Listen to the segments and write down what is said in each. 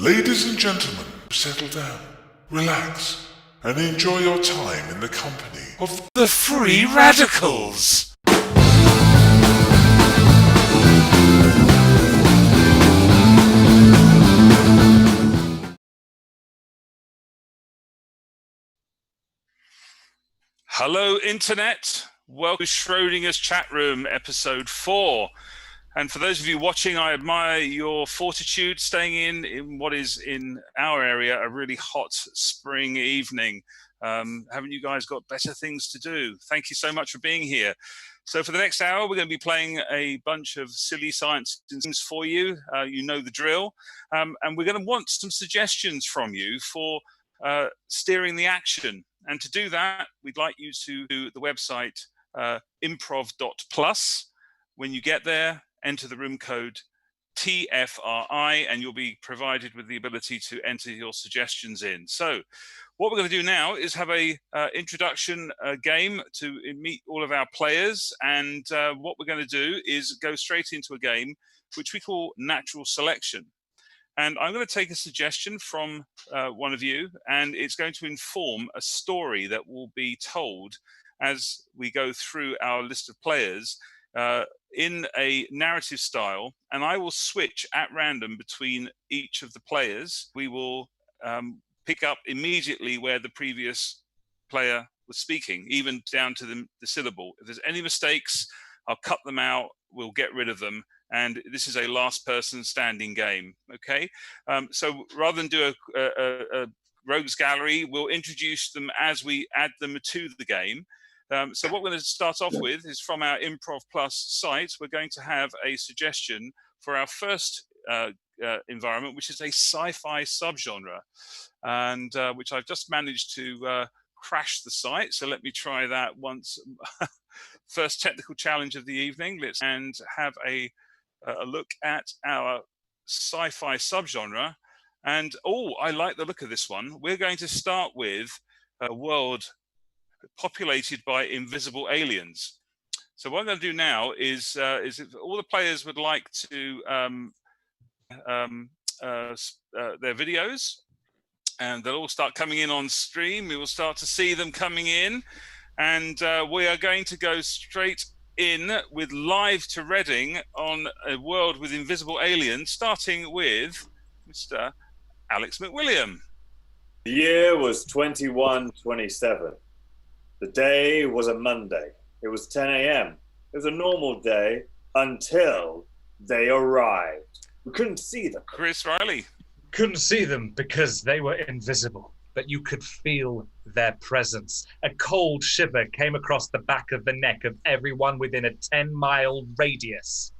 Ladies and gentlemen, settle down, relax, and enjoy your time in the company of the Free Radicals. Hello, Internet. Welcome to Schrödinger's Chat Room, Episode 4. And for those of you watching, I admire your fortitude staying in what is, in our area, a really hot spring evening. Haven't you guys got better things to do? Thank you so much for being here. So for the next hour, we're going to be playing a bunch of silly science games for you. You know the drill. And we're going to want some suggestions from you for steering the action. And to do that, we'd like you to do the website improv.plus. When you get there, enter the room code TFRI, and you'll be provided with the ability to enter your suggestions in. So what we're going to do now is have a introduction game to meet all of our players. And what we're going to do is go straight into a game which we call Natural Selection. And I'm going to take a suggestion from one of you, and it's going to inform a story that will be told as we go through our list of players in a narrative style. And I will switch at random between each of the players. We will pick up immediately where the previous player was speaking, even down to the syllable. If there's any mistakes, I'll cut them out. We'll get rid of them. And this is a last person standing game, okay? So rather than do a rogues gallery, we'll introduce them as we add them to the game. So what we're going to start off with is from our Improv Plus site. We're going to have a suggestion for our first environment, which is a sci-fi subgenre, and which I've just managed to crash the site. So let me try that once. First technical challenge of the evening. Let's have a look at our sci-fi subgenre. And I like the look of this one. We're going to start with a world populated by invisible aliens. So what I'm going to do now is if all the players would like to their videos, and they'll all start coming in on stream. We will start to see them coming in, and we are going to go straight in with Live to Reading on a world with invisible aliens, starting with Mr. Alex McWilliam. The year was 2127. The day was a Monday. It was 10 a.m. It was a normal day until they arrived. We couldn't see them. Chris Riley. Couldn't see them because they were invisible, but you could feel their presence. A cold shiver came across the back of the neck of everyone within a 10-mile radius.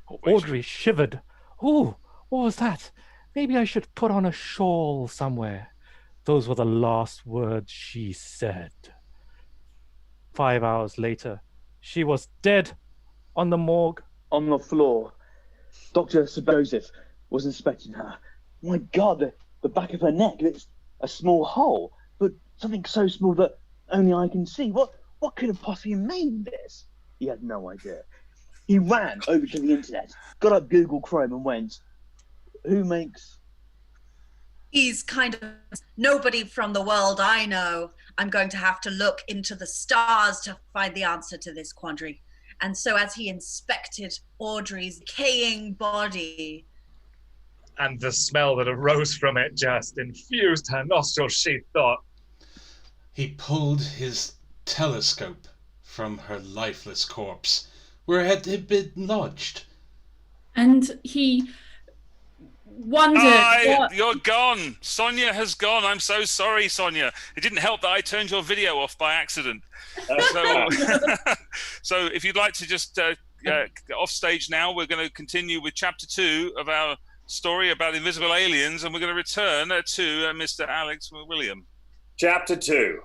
Audrey shivered. Oh, what was that? Maybe I should put on a shawl somewhere. Those were the last words she said. 5 hours later, she was dead on the morgue. On the floor. Dr. Sir Joseph was inspecting her. My God, the back of her neck, it's a small hole, but something so small that only I can see. What could have possibly made this? He had no idea. He ran over to the internet, got up Google Chrome and went, who makes... He's kind of nobody from the world I know. I'm going to have to look into the stars to find the answer to this quandary. And so as he inspected Audrey's decaying body, and the smell that arose from it just infused her nostrils, she thought. He pulled his telescope from her lifeless corpse, where it had been lodged. And he wondered... You're gone. Sonia has gone. I'm so sorry, Sonia. It didn't help that I turned your video off by accident. So if you'd like to just get off stage now, we're going to continue with Chapter 2 of our story about invisible aliens, and we're going to return to Mr. Alex William. Chapter 2,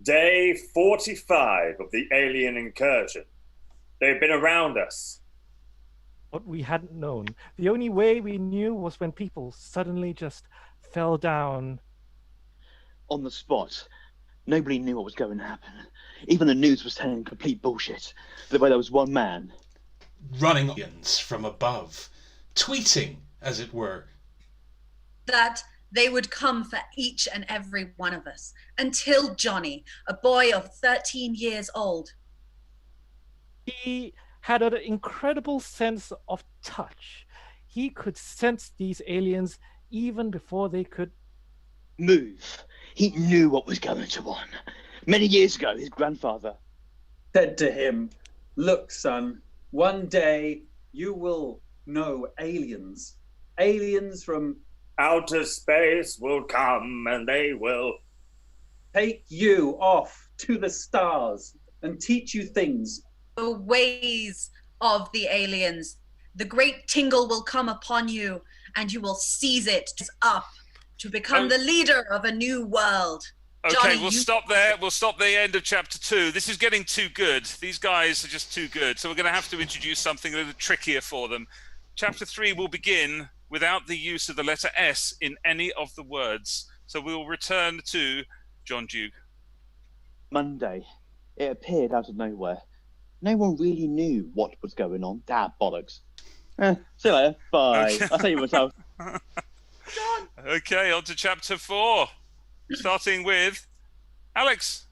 Day 45 of the alien incursion. They've been around us. What we hadn't known. The only way we knew was when people suddenly just fell down. On the spot. Nobody knew what was going to happen. Even the news was telling complete bullshit. The way there was one man running aliens from above, tweeting, as it were. that they would come for each and every one of us, until Johnny, a boy of 13 years old. He had an incredible sense of touch. He could sense these aliens even before they could move. He knew what was going on. Many years ago, his grandfather said to him, "Look, son, one day you will know aliens. Aliens from outer space will come and they will take you off to the stars and teach you things. The ways of the aliens. The great tingle will come upon you and you will seize it up to become the leader of a new world." Okay, Johnny, we'll stop there. We'll stop the end of chapter 2. This is getting too good. These guys are just too good. So we're going to have to introduce something a little trickier for them. Chapter 3 will begin without the use of the letter S in any of the words. So we will return to John Duke. Monday. It appeared out of nowhere. No one really knew what was going on. Bollocks. See you later. Bye. Okay. I'll tell you myself. Okay, on to chapter 4. Starting with Alex.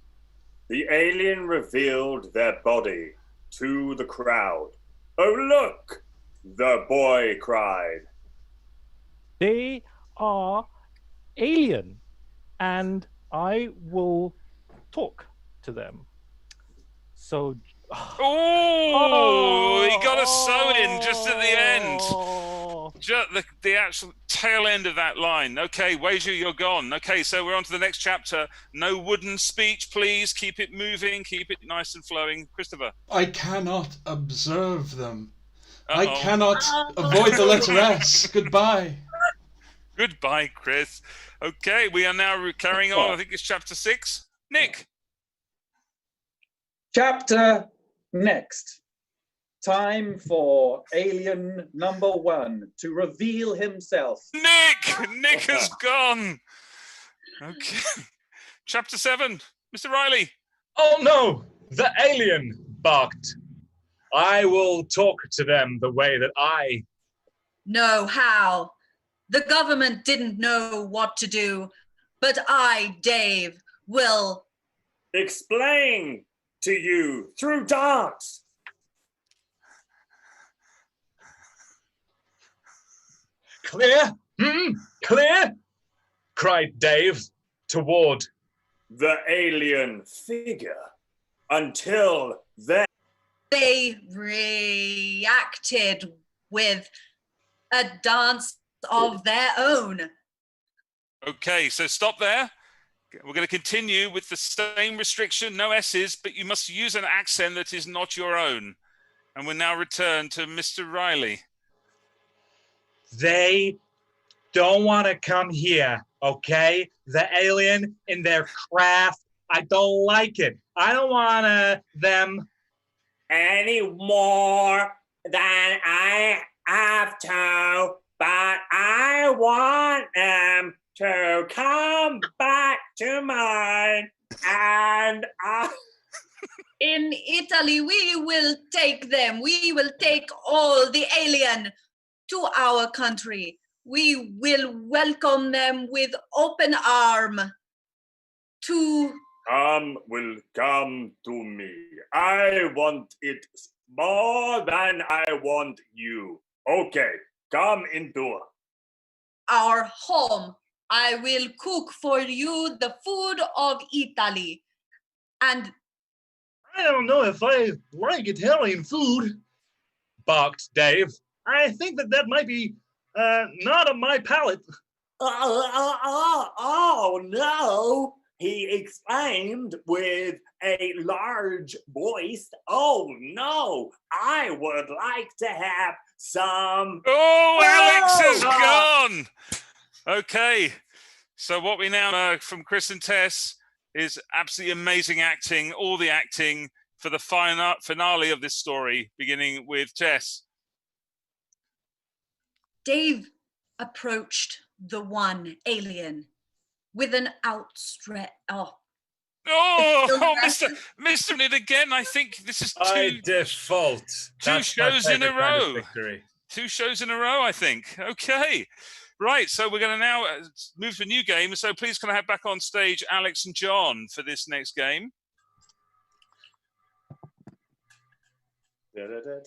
The alien revealed their body to the crowd. "Oh, look!" the boy cried. They are alien, and I will talk to them. So, he got a sew in just at the end. Just the actual tail end of that line. Okay, Weiju, you're gone. Okay, so we're on to the next chapter. No wooden speech, please. Keep it moving. Keep it nice and flowing. Christopher. I cannot observe them. Uh-oh. I cannot avoid the letter S. Goodbye. Goodbye, Chris. Okay, we are now carrying on. I think it's chapter 6. Nick. Chapter next. Time for alien number 1 to reveal himself. Nick has gone. Okay. Chapter 7. Mr. Riley. Oh no! The alien barked. I will talk to them the way that I know how. The government didn't know what to do, but I, Dave, will explain to you through dance. Clear? Clear? Cried Dave toward the alien figure until then. They reacted with a dance of their own. Okay, so stop there. We're going to continue with the same restriction, no S's, but you must use an accent that is not your own. And we'll now return to Mr. Riley. They don't want to come here, okay? The alien in their craft, I don't like it. I don't want them any more than I have to, but I want them to come back to mine, and in Italy, we will take them. We will take all the alien to our country. We will welcome them with open arm. Will come to me. I want it more than I want you. Okay, come into our home. I will cook for you the food of Italy. And I don't know if I like Italian food, barked Dave. I think that might be not on my palate. Oh no, he exclaimed with a large voice. Oh no, I would like to have some. Oh, Alex is gone. Okay, so what we now know from Chris and Tess is absolutely amazing acting, all the acting for the finale of this story, beginning with Tess. Dave approached the one alien with an outstretched. Mr. Nid again. I think this is by default. Two shows in a row. 2 shows in a row, I think. Okay. Right, so we're going to now move to a new game. So please can I have back on stage Alex and John for this next game? Mr.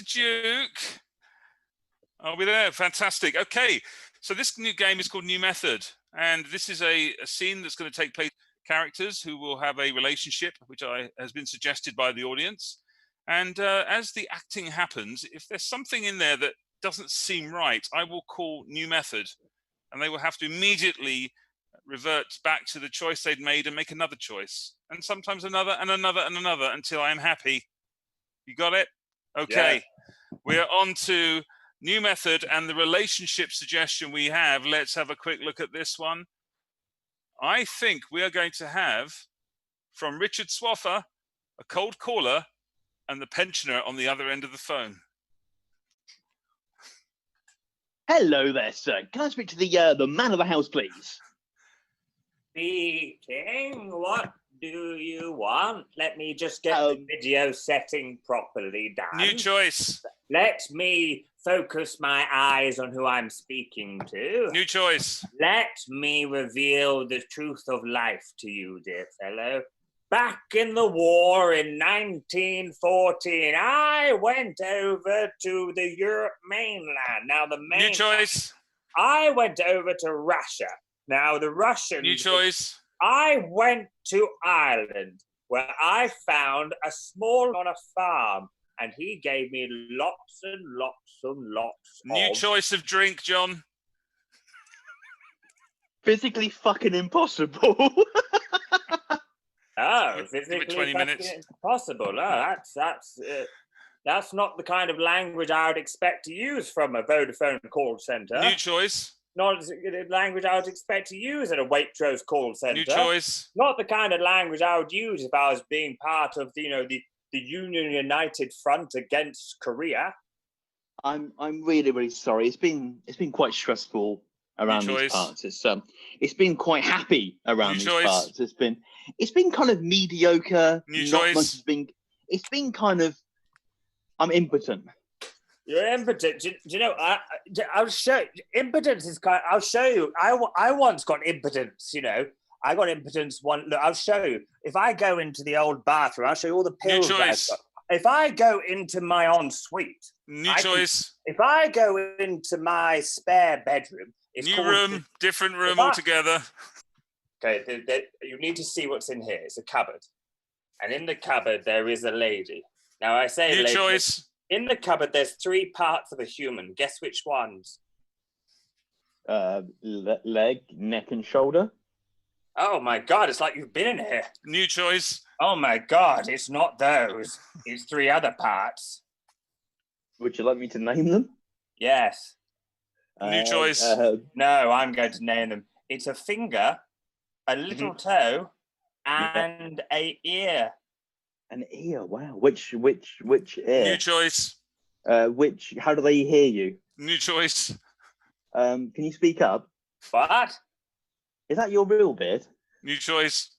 Duke. Are we there? Fantastic. Okay, so this new game is called New Method. And this is a scene that's going to take place with characters who will have a relationship, which has been suggested by the audience. And as the acting happens, if there's something in there that doesn't seem right, I will call New Method. And they will have to immediately revert back to the choice they'd made and make another choice. And sometimes another and another and another until I am happy. You got it? Okay. Yeah. We are on to New Method and the relationship suggestion we have. Let's have a quick look at this one. I think we are going to have, from Richard Swaffer, a cold caller and the pensioner on the other end of the phone. Hello there, sir. Can I speak to the man of the house, please? Speaking. What do you want? Let me just get the video setting properly done. New choice. Let me focus my eyes on who I'm speaking to. New choice. Let me reveal the truth of life to you, dear fellow. Back in the war in 1914, I went over to the Europe mainland. Now the main. New choice. I went over to Russia. Now the Russians. New choice. I went to Ireland, where I found a small on a farm, and he gave me lots and lots and lots. New choice of drink, John. Physically fucking impossible. Oh, physically 20 minutes. Impossible. Oh, that's not the kind of language I would expect to use from a Vodafone call center. New choice. Not the language I would expect to use at a Waitrose call center. New choice. Not the kind of language I would use if I was being part of the Union United Front against Korea. I'm really, really sorry. It's been quite stressful around these parts. It's been quite happy around these parts. It's been kind of mediocre. New choice. It's been kind of. I'm impotent. You're impotent. Do you know? I'll show. Impotence is kind. I'll show you. I once got impotence. You know, I got impotence. Look, I'll show you. If I go into the old bathroom, I'll show you all the pills I've got. If I go into my ensuite. New choice. If I go into my spare bedroom. New room, different room altogether. Okay, you need to see what's in here. It's a cupboard. And in the cupboard, there is a lady. Now, I say New lady. choice. In the cupboard, there's 3 parts of a human. Guess which ones? Leg, neck, and shoulder. Oh, my God. It's like you've been in here. New choice. Oh, my God. It's not those. It's 3 other parts. Would you like me to name them? Yes. New choice. No, I'm going to name them. It's a finger, a little toe, and a ear. An ear. Wow. Which ear? New choice. How do they hear you? New choice. Can you speak up? What? Is that your real beard? New choice.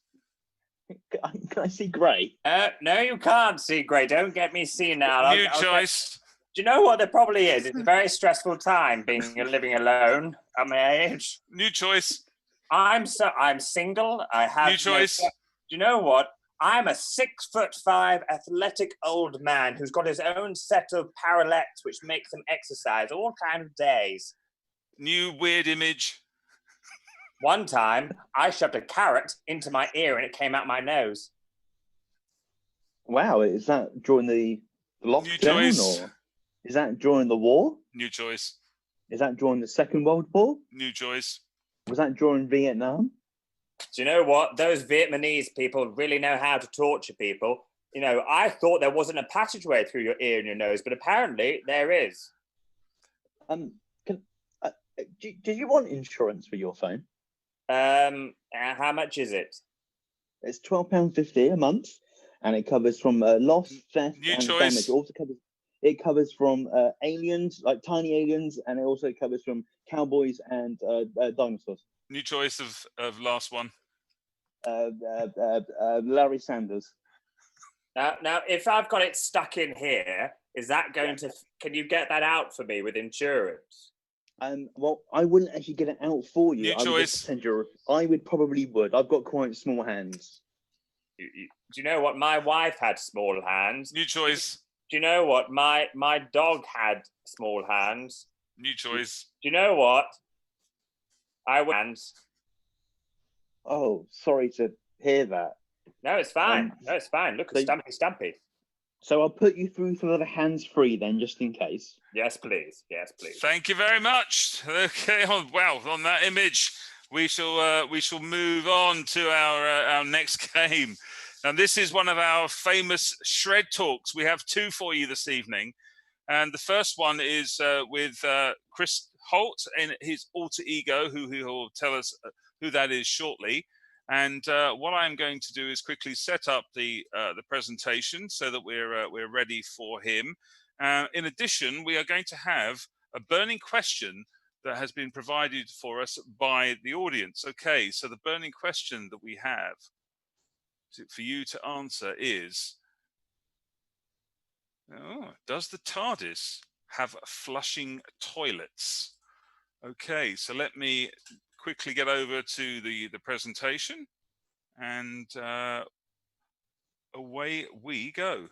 Can I see grey? No, you can't see grey. Don't get me senile. New choice. Do you know what there probably is? It's a very stressful time living alone at my age. New choice. I'm single. I have. New choice. Do you know what? I'm a 6'5" athletic old man who's got his own set of parallettes which makes him exercise all kind of days. New weird image. One time, I shoved a carrot into my ear and it came out my nose. Wow, is that during the lockdown, or is that during the war? New choice. Is that during the Second World War? New choice. Was that during Vietnam? Do you know what? Those Vietnamese people really know how to torture people. You know, I thought there wasn't a passageway through your ear and your nose, but apparently there is. Do you want insurance for your phone? How much is it? It's £12.50 a month, and it covers from loss, theft, New and choice. damage. It covers from aliens, like tiny aliens, and it also covers from cowboys and dinosaurs. New choice of last one. Larry Sanders. Now, if I've got it stuck in here, Is that going to? Can you get that out for me with insurance? Well, I wouldn't actually get it out for you. New I would choice. just send you. I would probably would. I've got quite small hands. Do you know what? My wife had small hands. New choice. Do you know what? My dog had small hands. New choice. Do you know what? Hands. Oh, sorry to hear that. No, it's fine. No, it's fine. Look at Stumpy. So I'll put you through for the hands-free then, just in case. Yes, please. Yes, please. Thank you very much. Okay. Wow. On that image, we shall move on to our next game, and this is one of our famous Shred Talks. We have two for you this evening, and the first one is with Chris Holt and his alter ego, who will tell us who that is shortly. And what I'm going to do is quickly set up the presentation so that we're ready for him. In addition, we are going to have a burning question that has been provided for us by the audience. Okay, so the burning question that we have for you to answer is, does the Tardis have flushing toilets? Okay, so let me quickly get over to the presentation, and away we go.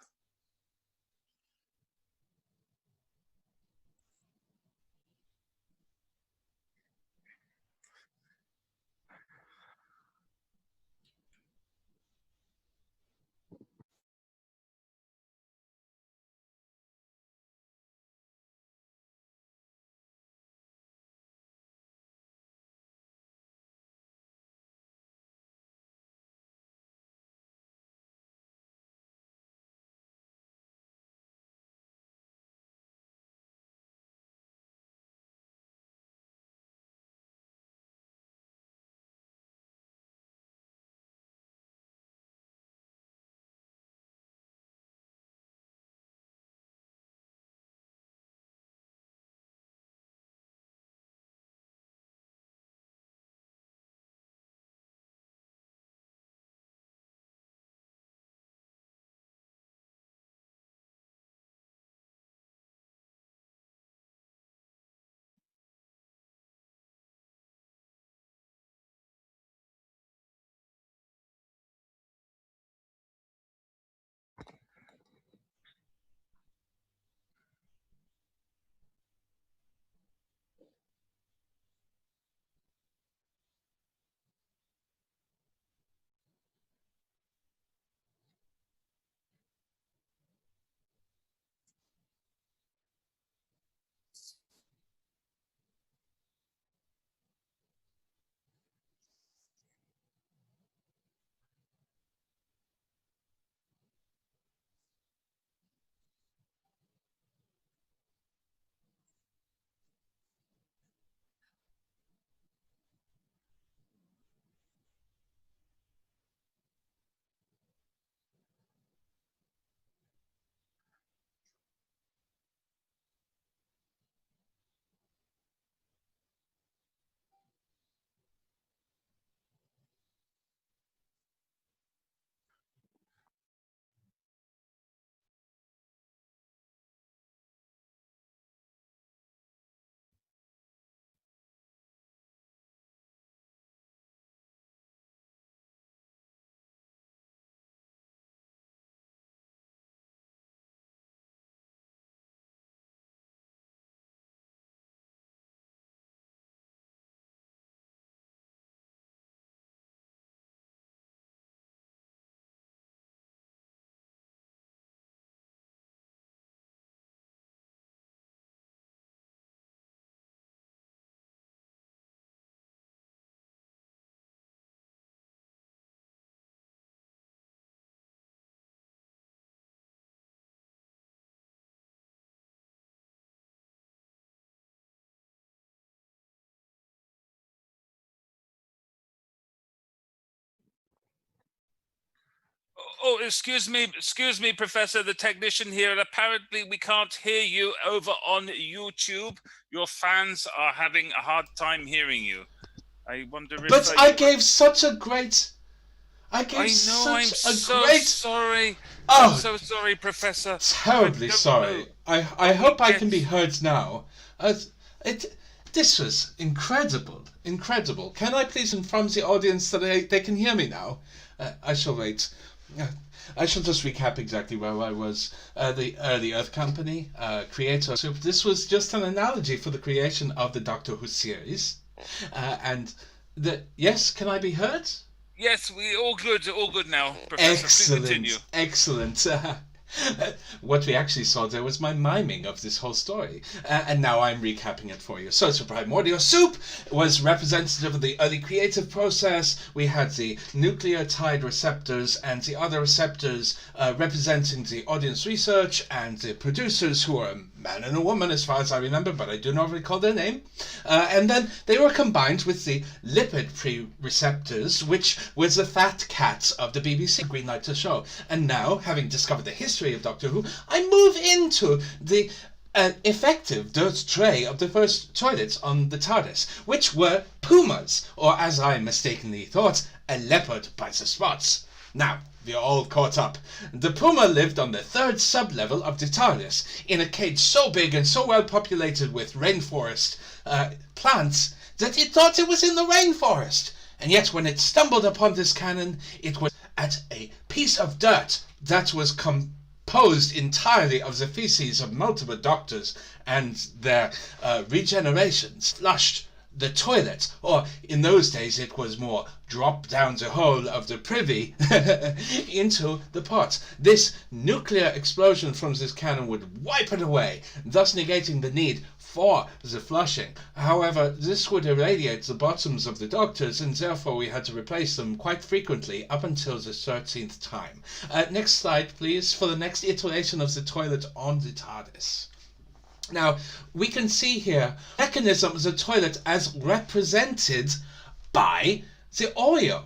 Oh, excuse me, Professor, the technician here. Apparently, we can't hear you over on YouTube. Your fans are having a hard time hearing you. I wonder if... But I gave such a great... I I gave know, I'm such a so great... sorry. Oh, I'm so sorry, Professor. terribly I don't sorry. know. I hope I can be Yes. heard now. This was incredible. Can I please inform the audience that they can hear me now? I shall wait. I shall just recap exactly where I was. The Early Earth Company, creator. So this was just an analogy for the creation of the Doctor Who series. Yes, can I be heard? Yes, we all good now, Professor. Please continue. Excellent. What we actually saw there was my miming of this whole story, and now I'm recapping it for you. So, primordial soup was representative of the early creative process. We had the nucleotide receptors and the other receptors representing the audience research and the producers, who are a man and a woman as far as I remember, but I do not recall their name. And then they were combined with the lipid pre-receptors, which was the fat cats of the BBC greenlight show. And now, having discovered the history of Doctor Who, I move into the effective dirt tray of the first toilets on the Tardis, which were pumas, or as I mistakenly thought, a leopard by the spots. Now, we are all caught up. The puma lived on the third sub-level of the Tardis, in a cage so big and so well populated with rainforest plants that it thought it was in the rainforest. And yet when it stumbled upon this cannon, it was at a piece of dirt that was composed entirely of the feces of multiple doctors and their regenerations, flushed the toilet, or in those days it was more drop down the hole of the privy into the pot. This nuclear explosion from this cannon would wipe it away, thus negating the need for the flushing. However, this would irradiate the bottoms of the doctors, and therefore we had to replace them quite frequently up until the 13th time. Next slide, please, for the next iteration of the toilet on the TARDIS. Now, we can see here mechanism of the toilet as represented by the Oreo.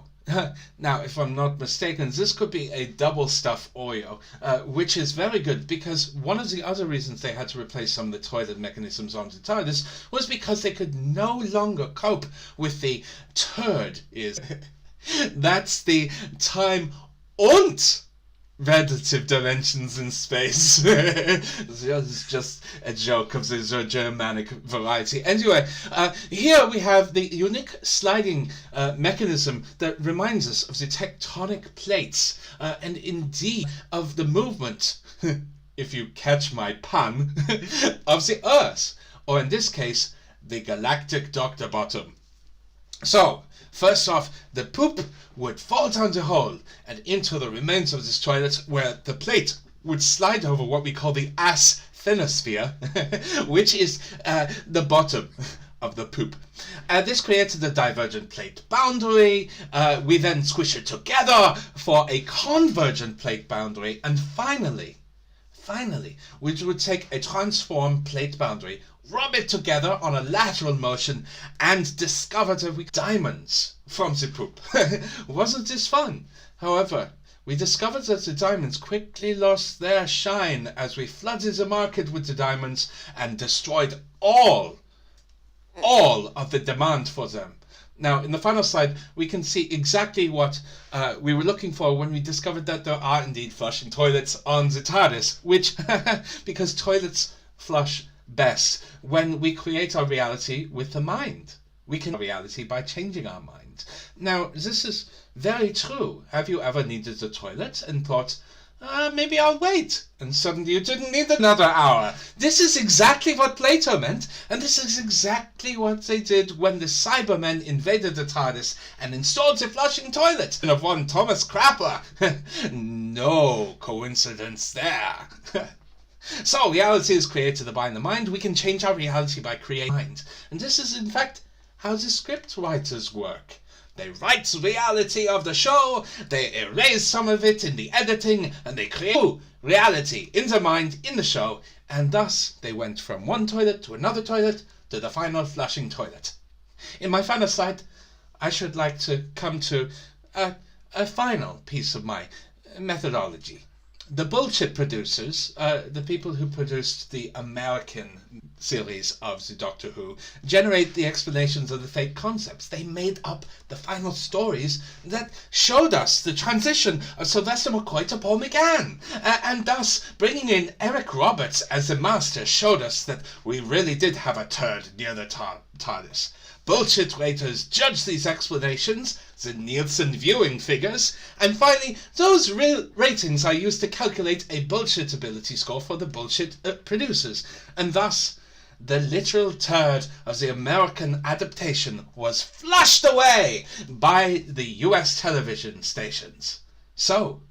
Now, if I'm not mistaken, this could be a double stuff Oreo, which is very good, because one of the other reasons they had to replace some of the toilet mechanisms on the TARDIS was because they could no longer cope with the turd is. That's the time und relative dimensions in space. This is just a joke of the Germanic variety. Anyway, here we have the unique sliding mechanism that reminds us of the tectonic plates, and indeed of the movement, if you catch my pun, of the Earth, or in this case, the galactic Doctor Bottom. So, first off, the poop would fall down the hole and into the remains of this toilet, where the plate would slide over what we call the ass thinosphere, which is the bottom of the poop. This created a divergent plate boundary. We then squish it together for a convergent plate boundary, and finally, we would take a transform plate boundary, rub it together on a lateral motion, and discover that we diamonds from the poop. Wasn't this fun? However, we discovered that the diamonds quickly lost their shine as we flooded the market with the diamonds and destroyed all of the demand for them. Now, in the final slide, we can see exactly what we were looking for when we discovered that there are indeed flushing toilets on the TARDIS, which, because toilets flush best when we create our reality with the mind. We can reality by changing our mind. Now, this is very true. Have you ever needed a toilet and thought, maybe I'll wait, and suddenly you didn't need another hour? This is exactly what Plato meant, and this is exactly what they did when the Cybermen invaded the TARDIS and installed the flushing toilet of one Thomas Crapper. No coincidence there. So, reality is created by the mind. We can change our reality by creating mind. And this is, in fact, how the script writers work. They write the reality of the show, they erase some of it in the editing, and they create reality in the mind in the show, and thus they went from one toilet to another toilet to the final flushing toilet. In my final slide, I should like to come to a final piece of my methodology. The bullshit producers, the people who produced the American series of the Doctor Who generate the explanations of the fake concepts. They made up the final stories that showed us the transition of Sylvester McCoy to Paul McGann, and thus bringing in Eric Roberts as the Master showed us that we really did have a turd near the TARDIS. Bullshit raters judge these explanations, the Nielsen viewing figures, and finally, those ratings are used to calculate a bullshitability score for the bullshit producers, and thus the literal turd of the American adaptation was flushed away by the US television stations. So,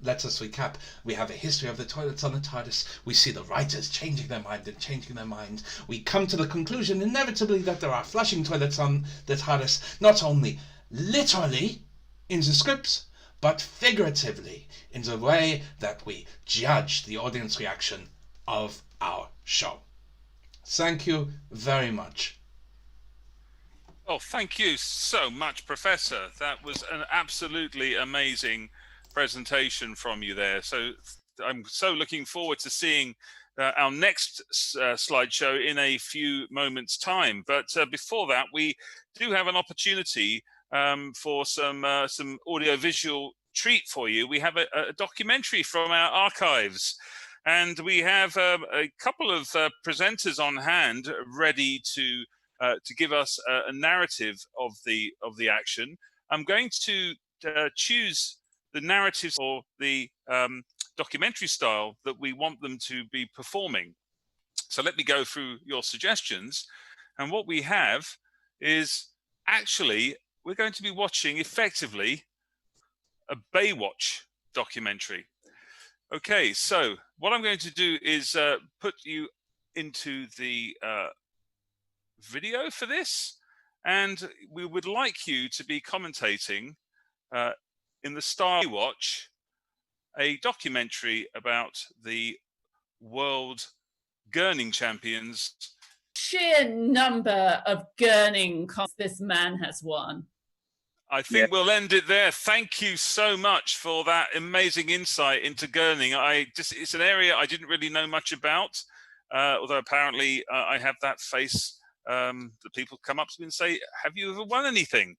let us recap. We have a history of the toilets on the TARDIS. We see the writers changing their mind and changing their mind. We come to the conclusion, inevitably, that there are flushing toilets on the TARDIS, not only literally in the scripts, but figuratively in the way that we judge the audience reaction of our show. Thank you very much. Oh, thank you so much, Professor. That was an absolutely amazing presentation from you there. So I'm so looking forward to seeing our next slideshow in a few moments' time. But before that, we do have an opportunity for some audiovisual treat for you. We have a documentary from our archives. And we have a couple of presenters on hand ready to give us a narrative of the action. I'm going to choose the narratives or the documentary style that we want them to be performing. So let me go through your suggestions. And what we have is actually we're going to be watching effectively a Baywatch documentary. Okay, so what I'm going to do is put you into the video for this, and we would like you to be commentating in the style Baywatch, a documentary about the world gurning champions. Sheer number of gurning contests this man has won. I think we'll end it there. Thank you so much for that amazing insight into gurning. It's an area I didn't really know much about, although apparently I have that face that people come up to me and say, have you ever won anything?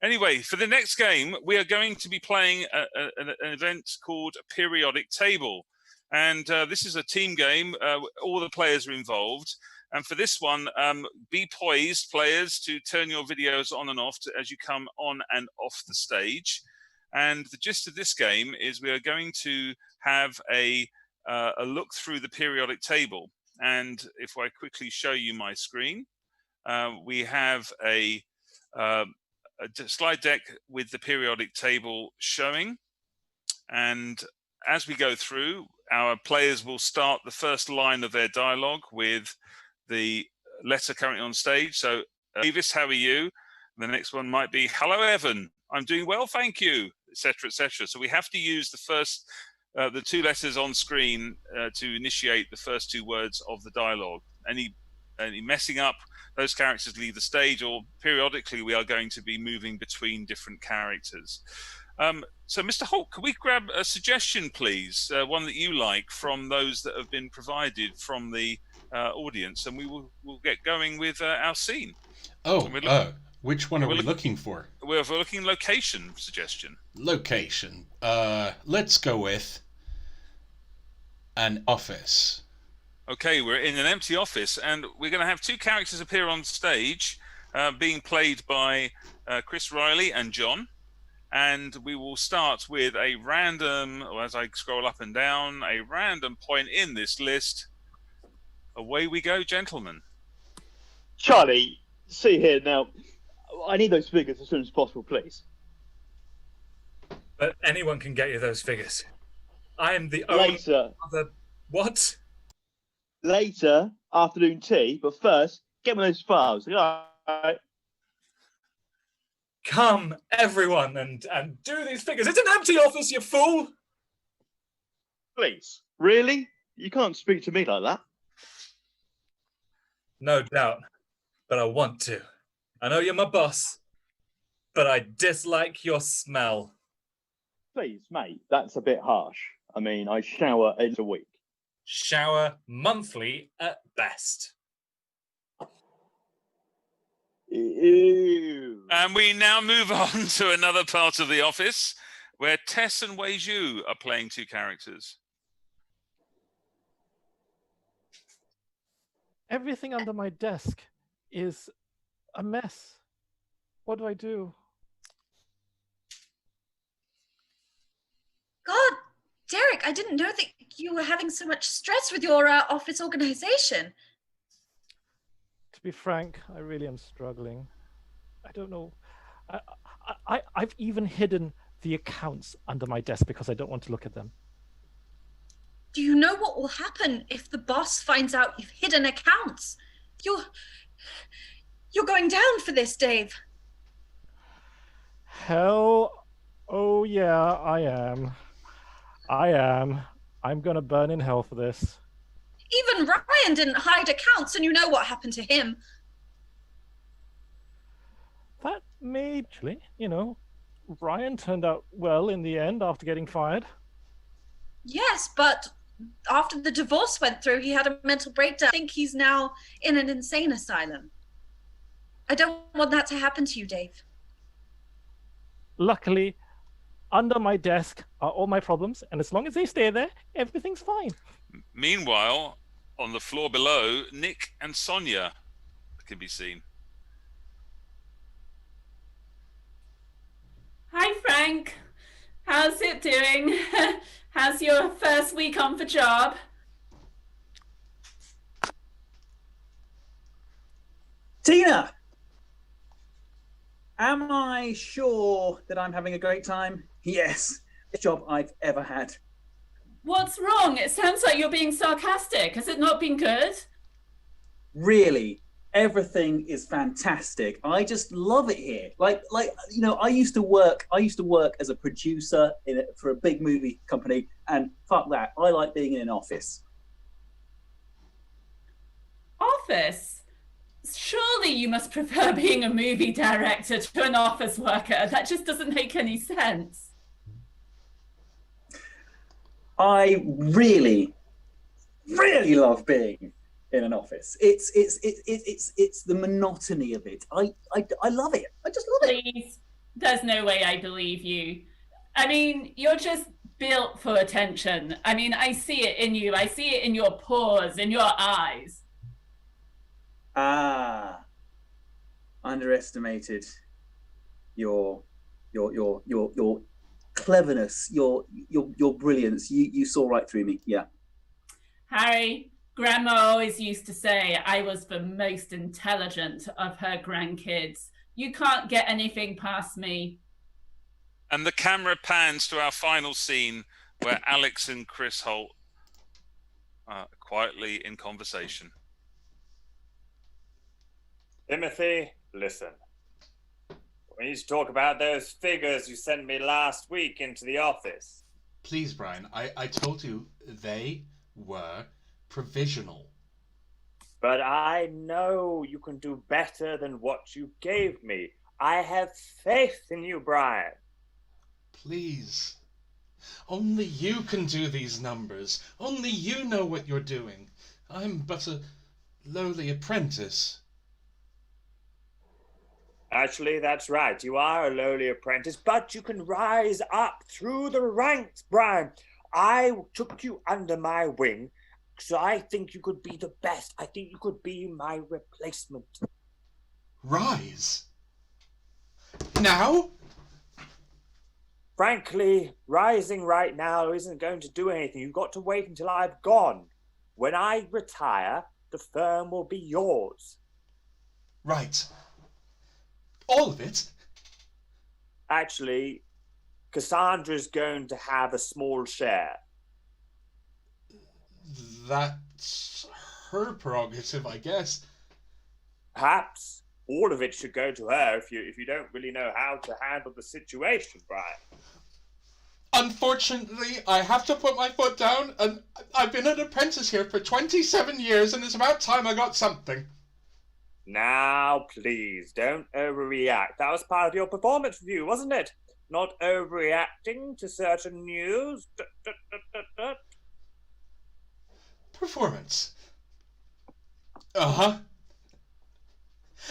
Anyway, for the next game, we are going to be playing an event called Periodic Table. And this is a team game. All the players are involved. And for this one, be poised, players, to turn your videos on and off as you come on and off the stage. And the gist of this game is we are going to have a look through the periodic table. And if I quickly show you my screen, we have a slide deck with the periodic table showing. And as we go through, our players will start the first line of their dialogue with the letter currently on stage. So, Davis, how are you? The next one might be, hello, Evan. I'm doing well, thank you, etc., etc. So we have to use the first, the two letters on screen to initiate the first two words of the dialogue. Any messing up, those characters leave the stage, or periodically we are going to be moving between different characters. So, Mr. Holt, can we grab a suggestion, please? One that you like from those that have been provided from the audience, and we'll get going with our scene. Which one are we looking for? We're looking location suggestion. Location. Let's go with an office. Okay, we're in an empty office, and we're going to have two characters appear on stage, being played by Chris Riley and John. And we will start with a random, or as I scroll up and down, a random point in this list. Away we go, gentlemen. Charlie, see here now. I need those figures as soon as possible, please. But anyone can get you those figures. I am the only other... What? Later, afternoon tea, but first, get me those files. All right. Come, everyone, and do these figures. It's an empty office, you fool! Please. Really? You can't speak to me like that. No doubt, but I want to. I know you're my boss, but I dislike your smell. Please, mate, that's a bit harsh. I mean, I shower once a week. shower monthly at best. Ew. And we now move on to another part of the office where Tess and Wei Zhu are playing two characters. Everything under my desk is a mess. What do I do? God, Derek, I didn't know that you were having so much stress with your office organization. To be frank, I really am struggling. I don't know. I've even hidden the accounts under my desk because I don't want to look at them. Do you know what will happen if the boss finds out you've hidden accounts? You're going down for this, Dave. Hell, oh yeah, I am. I'm gonna burn in hell for this. Even Ryan didn't hide accounts, and you know what happened to him. That may actually, Ryan turned out well in the end after getting fired. Yes, but after the divorce went through, he had a mental breakdown. I think he's now in an insane asylum. I don't want that to happen to you, Dave. Luckily, under my desk are all my problems, and as long as they stay there, everything's fine. Meanwhile, on the floor below, Nick and Sonia can be seen. Hi, Frank. How's it doing? How's your first week on the job? Tina! Am I sure that I'm having a great time? Yes, best job I've ever had. What's wrong? It sounds like you're being sarcastic. Has it not been good? Really, everything is fantastic. I just love it here. I used to work as a producer for a big movie company, and fuck that, I like being in an office. Office? Surely you must prefer being a movie director to an office worker. That just doesn't make any sense. I really, really love being in an office. It's the monotony of it. I love it. I just love it. Please, there's no way I believe you. I mean, you're just built for attention. I mean, I see it in you. I see it in your pores, in your eyes. Underestimated your cleverness, your brilliance. You saw right through me. Yeah. Harry, Grandma always used to say I was the most intelligent of her grandkids. You can't get anything past me. And the camera pans to our final scene where Alex and Chris Holt are quietly in conversation. Timothy, listen. We need to talk about those figures you sent me last week into the office. Please, Brian, I told you they were provisional. But I know you can do better than what you gave me. I have faith in you, Brian. Please. Only you can do these numbers. Only you know what you're doing. I'm but a lowly apprentice. Actually, that's right. You are a lowly apprentice, but you can rise up through the ranks, Brian. I took you under my wing, so I think you could be the best. I think you could be my replacement. Rise? Now? Frankly, rising right now isn't going to do anything. You've got to wait until I've gone. When I retire, the firm will be yours. Right. All of it? Actually, Cassandra's going to have a small share. That's her prerogative, I guess. Perhaps all of it should go to her if you don't really know how to handle the situation, Brian. Unfortunately, I have to put my foot down, and I've been an apprentice here for 27 years, and it's about time I got something. Now, please, don't overreact. That was part of your performance review, wasn't it? Not overreacting to certain news. performance. Uh-huh.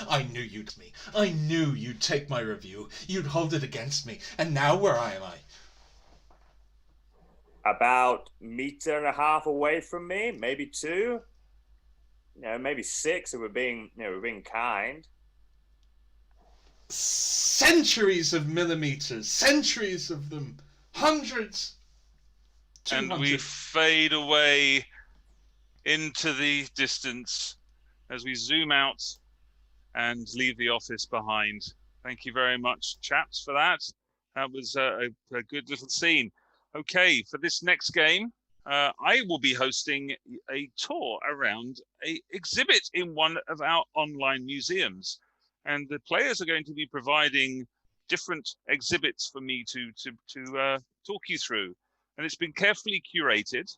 I knew you'd me. I knew you'd take my review. You'd hold it against me. And now where am I? About 1.5 meters away from me, maybe 2. Maybe 6 if we're being kind. Centuries of millimeters, centuries of them, hundreds. 200. And we fade away into the distance as we zoom out and leave the office behind. Thank you very much, chaps, for that. That was a good little scene. Okay, for this next game, I will be hosting a tour around an exhibit in one of our online museums. And the players are going to be providing different exhibits for me to talk you through. And it's been carefully curated.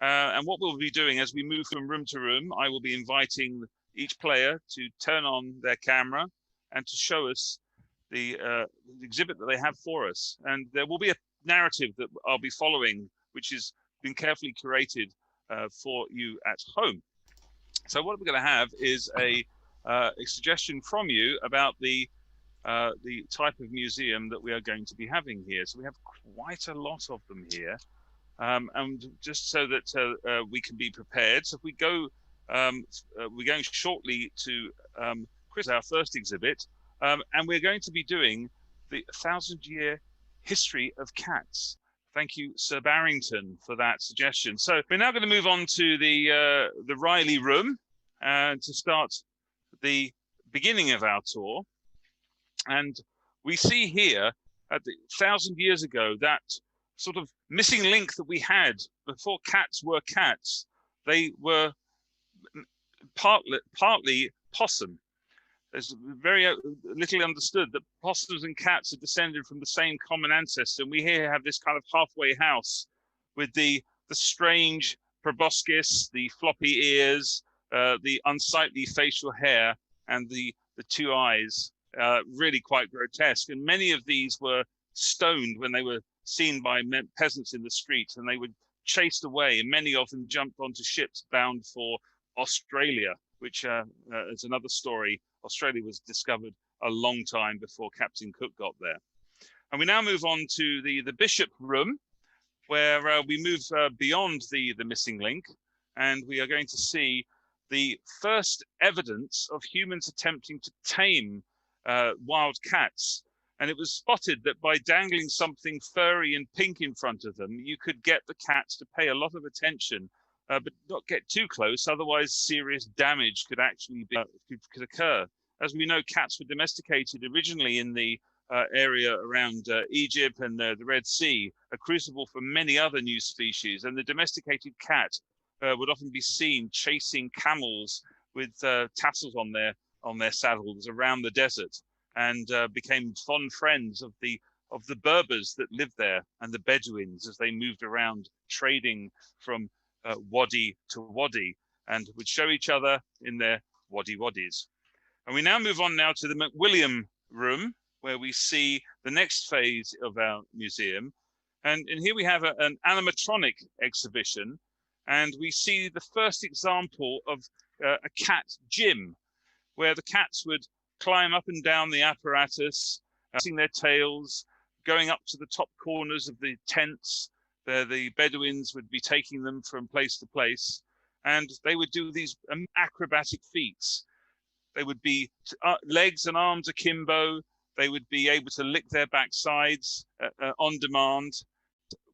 And what we'll be doing as we move from room to room, I will be inviting each player to turn on their camera and to show us the exhibit that they have for us. And there will be a narrative that I'll be following, which has been carefully curated for you at home. So what we're going to have is a suggestion from you about the type of museum that we are going to be having here. So we have quite a lot of them here. And just so that we can be prepared, so if we go, we're going shortly to Chris, our first exhibit, and we're going to be doing the 1,000-year history of cats. Thank you, Sir Barrington, for that suggestion. So we're now going to move on to the Riley room to start the beginning of our tour. And we see here, at 1,000 years ago, that sort of missing link that we had before cats were cats. They were partly possum. There's very little understood that possums and cats are descended from the same common ancestor. And we here have this kind of halfway house with the strange proboscis, the floppy ears, the unsightly facial hair, and the 2 eyes, really quite grotesque. And many of these were stoned when they were seen by peasants in the street, and they were chased away. And many of them jumped onto ships bound for Australia, which is another story. Australia was discovered a long time before Captain Cook got there. And we now move on to the Bishop room, where we move beyond the missing link, and we are going to see the first evidence of humans attempting to tame wild cats. And it was spotted that by dangling something furry and pink in front of them, you could get the cats to pay a lot of attention, but not get too close, otherwise serious damage could actually could occur. As we know, cats were domesticated originally in the area around Egypt and the Red Sea, a crucible for many other new species. And the domesticated cat would often be seen chasing camels with tassels on their saddles around the desert, and became fond friends of the Berbers that lived there and the Bedouins as they moved around trading from wadi to wadi, and would show each other in their waddies. And we now move on now to the McWilliam room, where we see the next phase of our museum. And here we have an animatronic exhibition, and we see the first example of a cat gym, where the cats would climb up and down the apparatus, using their tails, going up to the top corners of the tents. The Bedouins would be taking them from place to place, and they would do these acrobatic feats. They would be legs and arms akimbo. They would be able to lick their backsides on demand.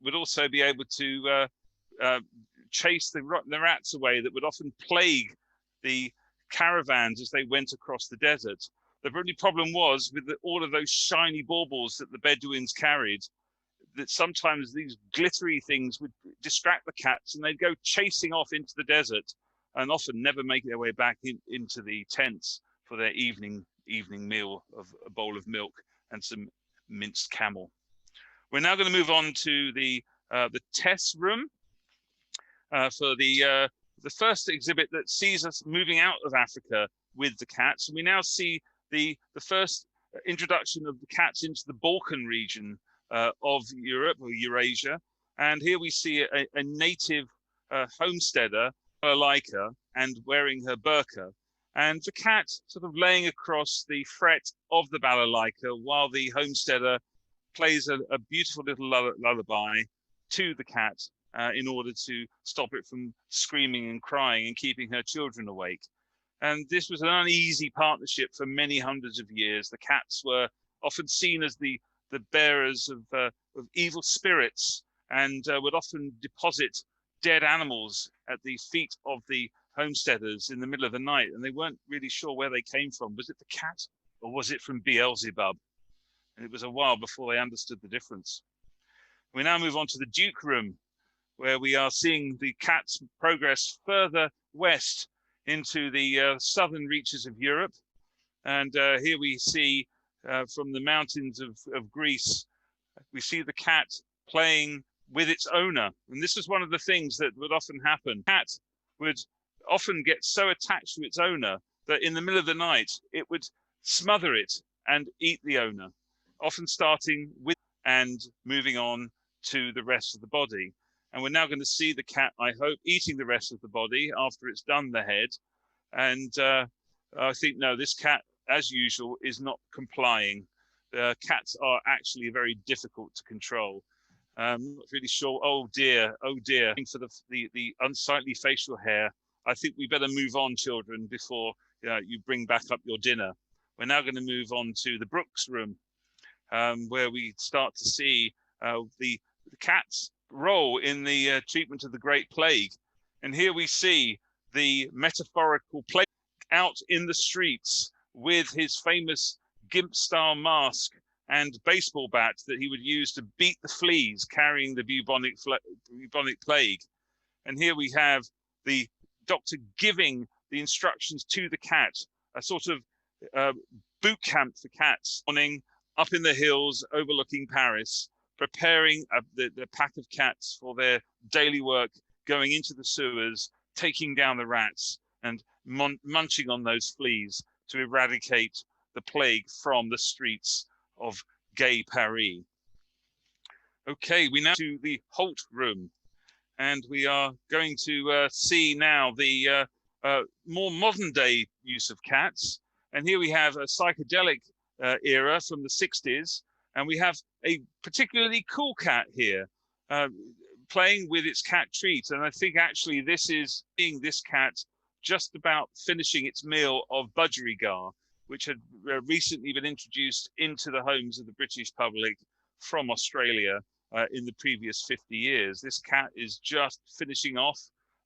Would also be able to chase the rats away that would often plague the caravans as they went across the desert. The only problem was with all of those shiny baubles that the Bedouins carried, that sometimes these glittery things would distract the cats, and they'd go chasing off into the desert and often never make their way back into the tents for their evening meal of a bowl of milk and some minced camel. We're now going to move on to the Tess room for the first exhibit that sees us moving out of Africa with the cats. And we now see the first introduction of the cats into the Balkan region of Europe or Eurasia. And here we see a native homesteader balalaika and wearing her burqa, and the cat sort of laying across the fret of the balalaika while the homesteader plays a beautiful little lullaby to the cat in order to stop it from screaming and crying and keeping her children awake. And this was an uneasy partnership for many hundreds of years. The cats were often seen as the bearers of evil spirits, and would often deposit dead animals at the feet of the homesteaders in the middle of the night, and they weren't really sure where they came from. Was it the cat or was it from Beelzebub? And it was a while before they understood the difference. We now move on to the Duke Room, where we are seeing the cat's progress further west into the southern reaches of Europe. And here we see from the mountains of Greece, we see the cat playing with its owner. And this is one of the things that would often happen. The cat would often get so attached to its owner that in the middle of the night, it would smother it and eat the owner, often starting with and moving on to the rest of the body. And we're now going to see the cat, I hope, eating the rest of the body after it's done the head. And I think, no, this cat, as usual, is not complying. Cats are actually very difficult to control. I'm not really sure. Oh dear, oh dear. For the unsightly facial hair, I think we better move on, children, before you bring back up your dinner. We're now going to move on to the Brooks Room, where we start to see the cat's role in the treatment of the Great Plague. And here we see the metaphorical plague out in the streets with his famous gimp-style mask and baseball bat that he would use to beat the fleas carrying the bubonic plague. And here we have the doctor giving the instructions to the cat, a sort of boot camp for cats, morning up in the hills overlooking Paris, preparing the pack of cats for their daily work, going into the sewers, taking down the rats and munching on those fleas to eradicate the plague from the streets of gay Paris. Okay, we now to the Holt Room, and we are going to see now the more modern day use of cats. And here we have a psychedelic era from the 60s, and we have a particularly cool cat here playing with its cat treat. And I think actually this is seeing this cat just about finishing its meal of budgerigar, which had recently been introduced into the homes of the British public from Australia in the previous 50 years. This cat is just finishing off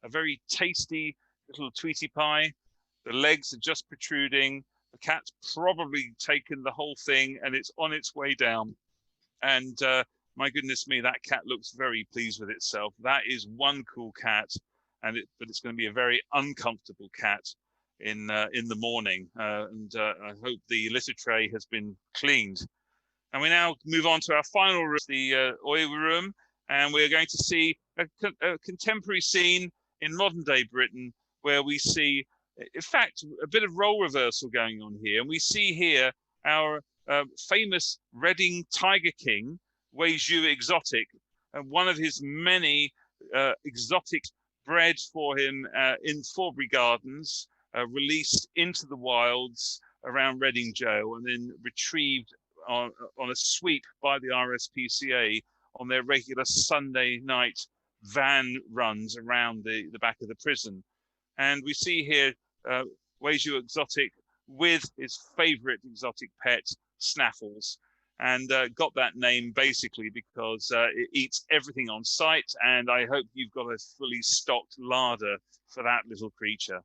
a very tasty little Tweety pie. The legs are just protruding. The cat's probably taken the whole thing and it's on its way down. And my goodness me, that cat looks very pleased with itself. That is one cool cat, but it's going to be a very uncomfortable cat in the morning. And I hope the litter tray has been cleaned. And we now move on to our final room, the oil room, and we're going to see a contemporary scene in modern day Britain where we see, in fact, a bit of role reversal going on here. And we see here our famous Reading Tiger King, Wei Zhu Exotic, one of his many exotic bred for him in Forbury Gardens, released into the wilds around Reading Jail and then retrieved on a sweep by the RSPCA on their regular Sunday night van runs around the back of the prison. And we see here Wei Zhu Exotic with his favorite exotic pet, Snaffles, and got that name basically because it eats everything on sight, and I hope you've got a fully stocked larder for that little creature.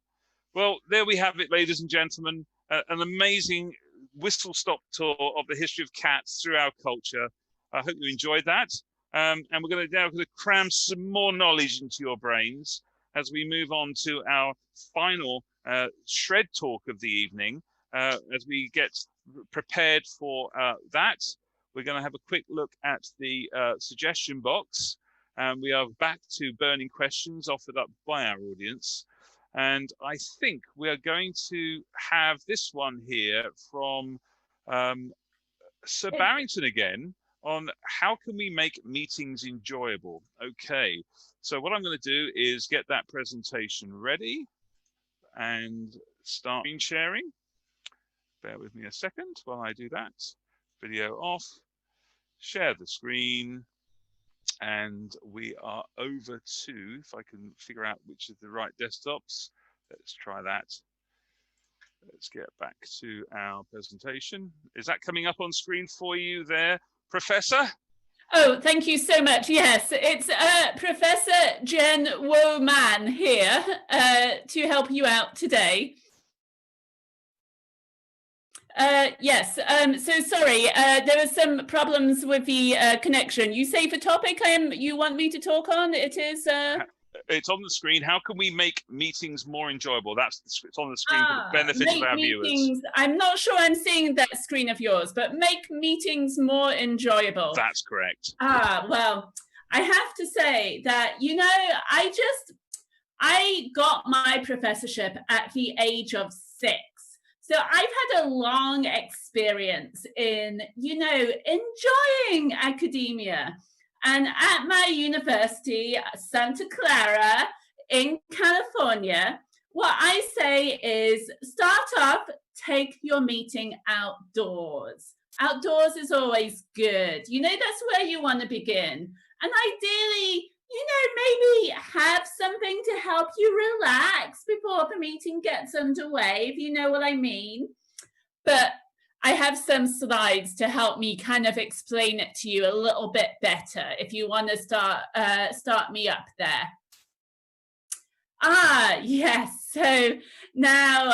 Well, there we have it, ladies and gentlemen, an amazing whistle-stop tour of the history of cats through our culture. I hope you enjoyed that. And we're now going to cram some more knowledge into your brains as we move on to our final shred talk of the evening. As we get prepared for that, we're going to have a quick look at the suggestion box. And we are back to burning questions offered up by our audience. And I think we are going to have this one here from Sir Barrington again on how can we make meetings enjoyable. Okay, so what I'm going to do is get that presentation ready and start screen sharing. Bear with me a second while I do that. Video off, share the screen, and we are over to, if I can figure out which is the right desktops, let's try that. Let's get back to our presentation. Is that coming up on screen for you there, Professor? Oh, thank you so much. Yes, it's Professor Jen Woman here to help you out today. Yes, so sorry, there were some problems with the connection. You say the topic you want me to talk on, it is... It's on the screen. How can we make meetings more enjoyable? It's on the screen for the benefit of our viewers. I'm not sure I'm seeing that screen of yours, but make meetings more enjoyable. That's correct. Well, I have to say that, you know, I got my professorship at the age of 6. So I've had a long experience in, you know, enjoying academia. And at my university, Santa Clara in California, what I say is start off, take your meeting outdoors. Outdoors is always good. You know, that's where you want to begin. And ideally, you know, maybe have something to help you relax before the meeting gets underway, if you know what I mean. But I have some slides to help me kind of explain it to you a little bit better if you want to start me up there. Yes. So now,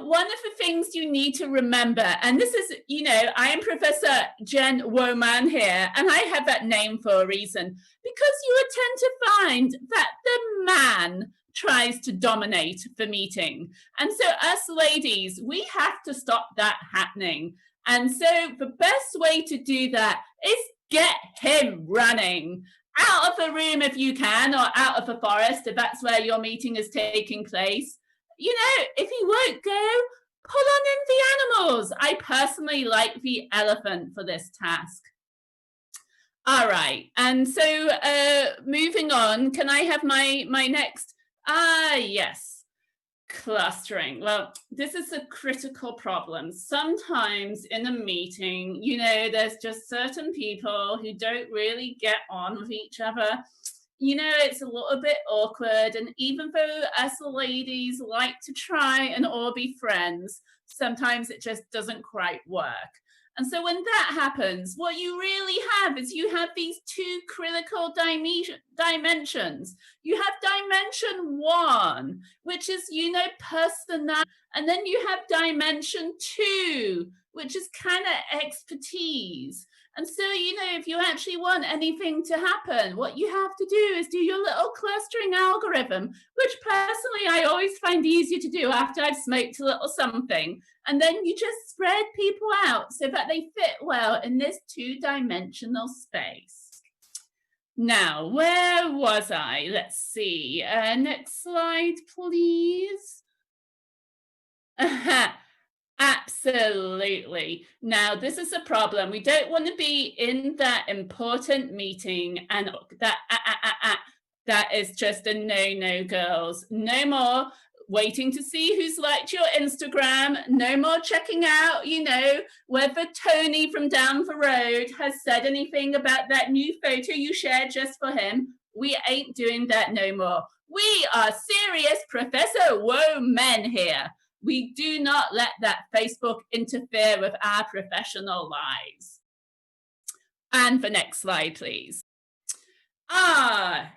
one of the things you need to remember, and this is, you know, I am Professor Jen Woman here, and I have that name for a reason, because you would tend to find that the man tries to dominate the meeting. And so us ladies, we have to stop that happening. And so the best way to do that is get him running out of the room if you can, or out of the forest if that's where your meeting is taking place. You know, if he won't go, pull on in the animals. I personally like the elephant for this task. All right, and so moving on, can I have my next? Yes, clustering. Well, this is a critical problem. Sometimes in a meeting, you know, there's just certain people who don't really get on with each other. You know, it's a little bit awkward. And even though us ladies like to try and all be friends, sometimes it just doesn't quite work. And so when that happens, what you really have is you have these two critical dimensions. You have dimension 1, which is, you know, personality. And then you have dimension 2, which is kind of expertise. And so, you know, if you actually want anything to happen, what you have to do is do your little clustering algorithm, which personally I always find easier to do after I've smoked a little something. And then you just spread people out so that they fit well in this 2-dimensional space. Now, where was I? Let's see. Next slide, please. Absolutely. Now, this is a problem. We don't want to be in that important meeting and that is just a no, girls. No more waiting to see who's liked your Instagram. No more checking out, you know, whether Tony from down the road has said anything about that new photo you shared just for him. We ain't doing that no more. We are serious Professor Woman here. We do not let that Facebook interfere with our professional lives. And the next slide, please.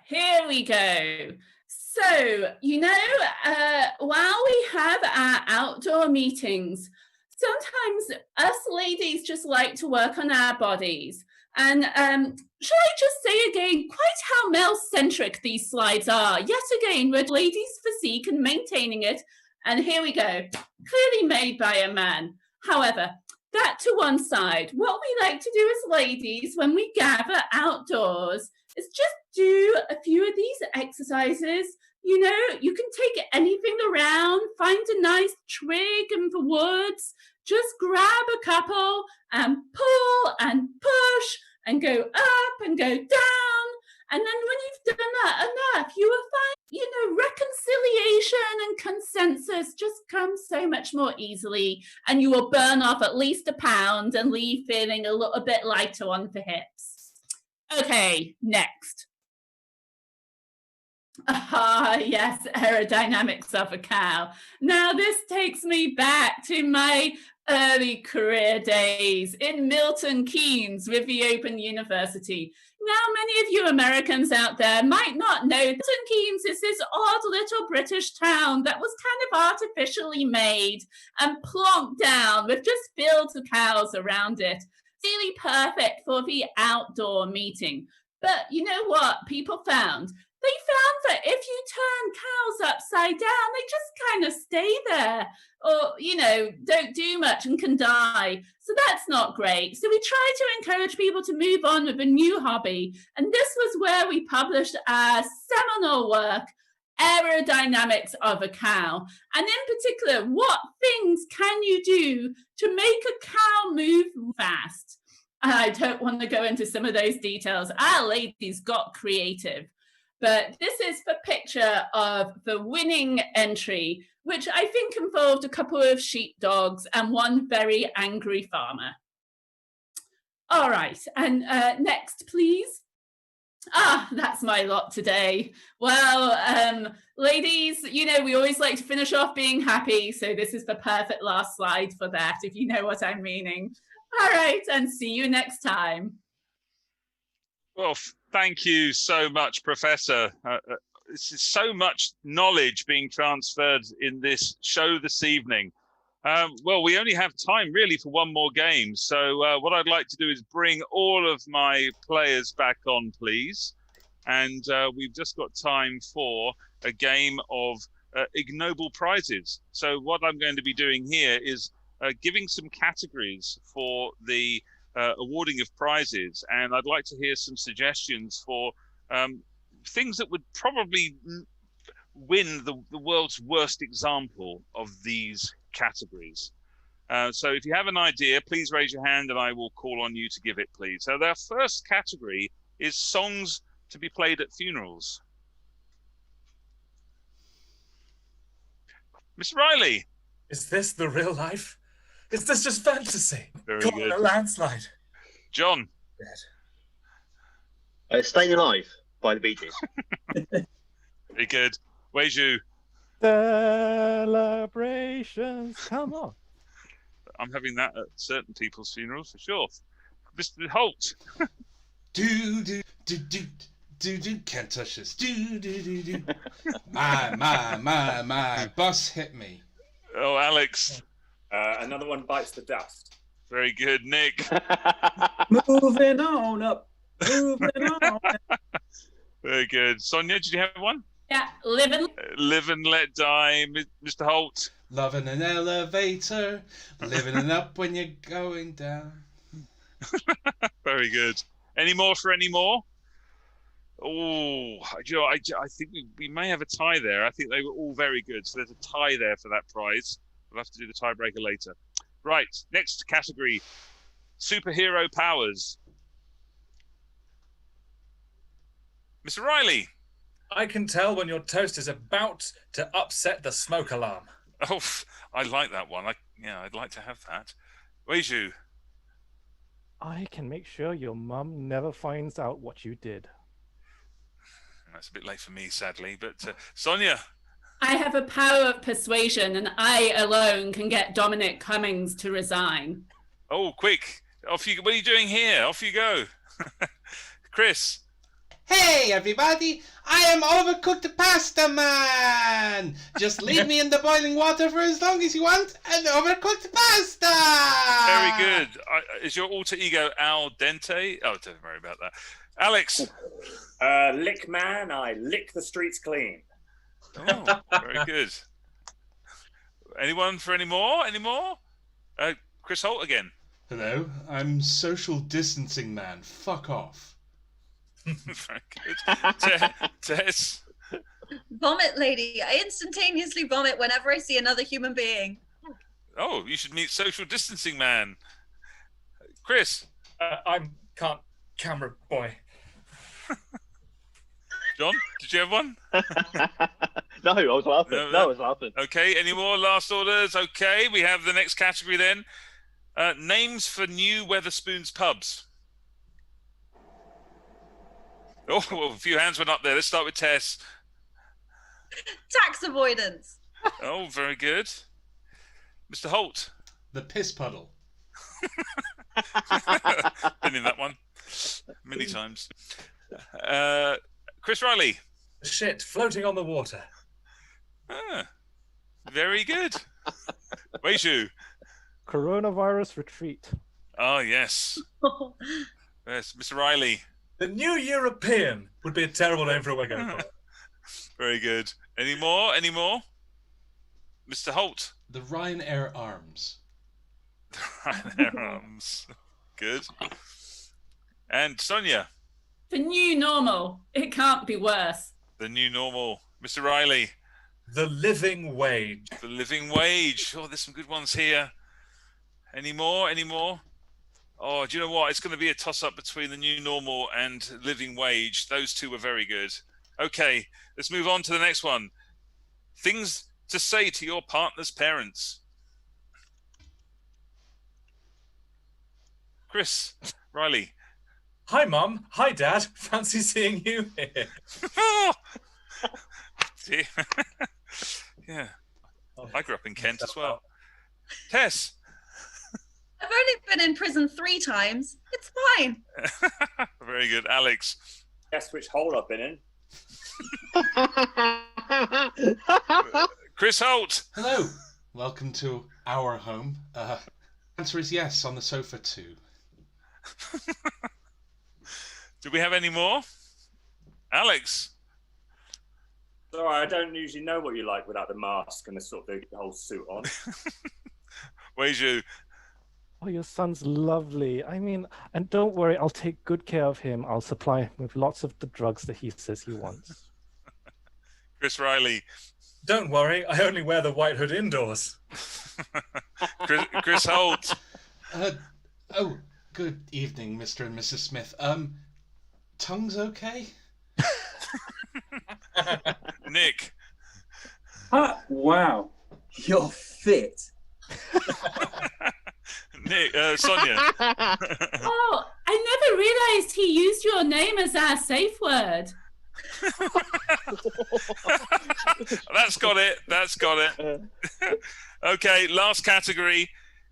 Here we go. So, you know, while we have our outdoor meetings, sometimes us ladies just like to work on our bodies. And shall I just say again, quite how male-centric these slides are. Yet again, with ladies' physique and maintaining it. And here we go, clearly made by a man. However, that to one side, what we like to do as ladies when we gather outdoors is just do a few of these exercises. You know, you can take anything around, find a nice twig in the woods, just grab a couple and pull and push and go up and go down. And then when you've done that enough, you will find, reconciliation and consensus just comes so much more easily. And you will burn off at least £1 pound and leave feeling a little bit lighter on the hips. Okay, next. Yes, aerodynamics of a cow. Now this takes me back to my early career days in Milton Keynes with the Open University. Now, many of you Americans out there might not know Milton Keynes is this odd little British town that was kind of artificially made and plonked down with just fields of cows around it. Really perfect for the outdoor meeting. But you know what people found? They found that if you turn cows upside down, they just kind of stay there or, don't do much and can die. So that's not great. So we tried to encourage people to move on with a new hobby. And this was where we published our seminal work, Aerodynamics of a Cow. And in particular, what things can you do to make a cow move fast? I don't want to go into some of those details. Our ladies got creative. But this is the picture of the winning entry, which I think involved a couple of sheepdogs and one very angry farmer. All right, and next, please. That's my lot today. Well, ladies, we always like to finish off being happy, so this is the perfect last slide for that, if you know what I'm meaning. All right, and see you next time. Well, thank you so much, Professor. This is so much knowledge being transferred in this show this evening. Well, we only have time really for one more game. So what I'd like to do is bring all of my players back on, please. And we've just got time for a game of ignoble prizes. So what I'm going to be doing here is giving some categories for the awarding of prizes, and I'd like to hear some suggestions for things that would probably win the world's worst example of these categories. So if you have an idea, please raise your hand and I will call on you to give it, please. So their first category is songs to be played at funerals. Mr. Riley. Is this the real life? Is this just fantasy? Very Caught good. in a landslide. John. Staying Alive by the Bee Gees. Very good. Weiju. Celebrations, come on. I'm having that at certain people's funerals for sure. Mr. Holt. Do, can't touch this. Do. My, bus hit me. Oh, Alex. Another one bites the dust. Very good, Nick. Moving on up. Moving on. Very good. Sonia, did you have one? Yeah, live and let die. Mr. Holt. Love in an elevator, living it up when you're going down. Very good. Any more for any more? Oh, I think we may have a tie there. I think they were all very good. So there's a tie there for that prize. We'll have to do the tiebreaker later. Right, next category, superhero powers. Mr. Riley. I can tell when your toast is about to upset the smoke alarm. Oh, I like that one. I'd like to have that. Weiju. I can make sure your mum never finds out what you did. That's a bit late for me, sadly, but Sonia. I have a power of persuasion, and I alone can get Dominic Cummings to resign. Oh, quick. Off you go. What are you doing here? Off you go. Chris. Hey, everybody. I am Overcooked Pasta Man. Just leave me in the boiling water for as long as you want and overcooked pasta. Very good. Is your alter ego Al Dente? Oh, don't worry about that. Alex. Lick man, I lick the streets clean. Oh, very good. Anyone for any more? Any more? Chris Holt again. Hello, I'm Social Distancing Man. Fuck off. Very good. Tess. Vomit lady. I instantaneously vomit whenever I see another human being. Oh, you should meet Social Distancing Man. Chris. I can't camera boy. John, did you have one? No, I was laughing. No, I was laughing. Okay, any more last orders? Okay, we have the next category then. Names for new Weatherspoons pubs. Oh, well, a few hands went up there. Let's start with Tess. Tax avoidance. Oh, very good. Mr. Holt. The piss puddle. Been in that one many times. Chris Riley. Shit, floating on the water. Ah, very good. Weiju. Coronavirus retreat. Oh, yes. Yes, Mr. Riley. The New European would be a terrible name for a Wego. Very good. Any more? Any more? Mr. Holt. The Ryanair Arms. Ryanair Arms. Good. And Sonia. The new normal. It can't be worse. The new normal. Mr. Riley. The living wage. The living wage. Oh, there's some good ones here. Any more? Any more? Oh, do you know what? It's going to be a toss-up between the new normal and living wage. Those two were very good. Okay, let's move on to the next one. Things to say to your partner's parents. Chris Riley. Hi, Mum. Hi, Dad. Fancy seeing you here. Yeah. I grew up in Kent as well. Tess. I've only been in prison 3 times. It's fine. Very good. Alex. Guess which hole I've been in. Chris Holt. Hello. Welcome to our home. Answer is yes, on the sofa too. Do we have any more? Alex. Sorry, I don't usually know what you like without the mask and the sort of the whole suit on. Weiju. Oh, your son's lovely. I mean, and don't worry, I'll take good care of him. I'll supply him with lots of the drugs that he says he wants. Chris Riley. Don't worry, I only wear the white hood indoors. Chris Holt. Oh, good evening, Mr. and Mrs. Smith. Tongue's okay? Nick. Wow, you're fit. Nick, Sonia. Oh, I never realised he used your name as our safe word. That's got it. That's got it. Okay, last category.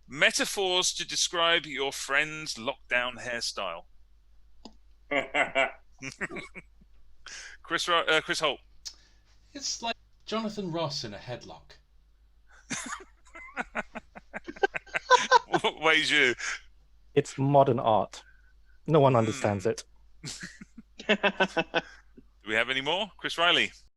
Metaphors to describe your friend's lockdown hairstyle. Chris Holt. It's like Jonathan Ross in a headlock. What weighs you? It's modern art. No one understands it. Do we have any more? Chris Riley.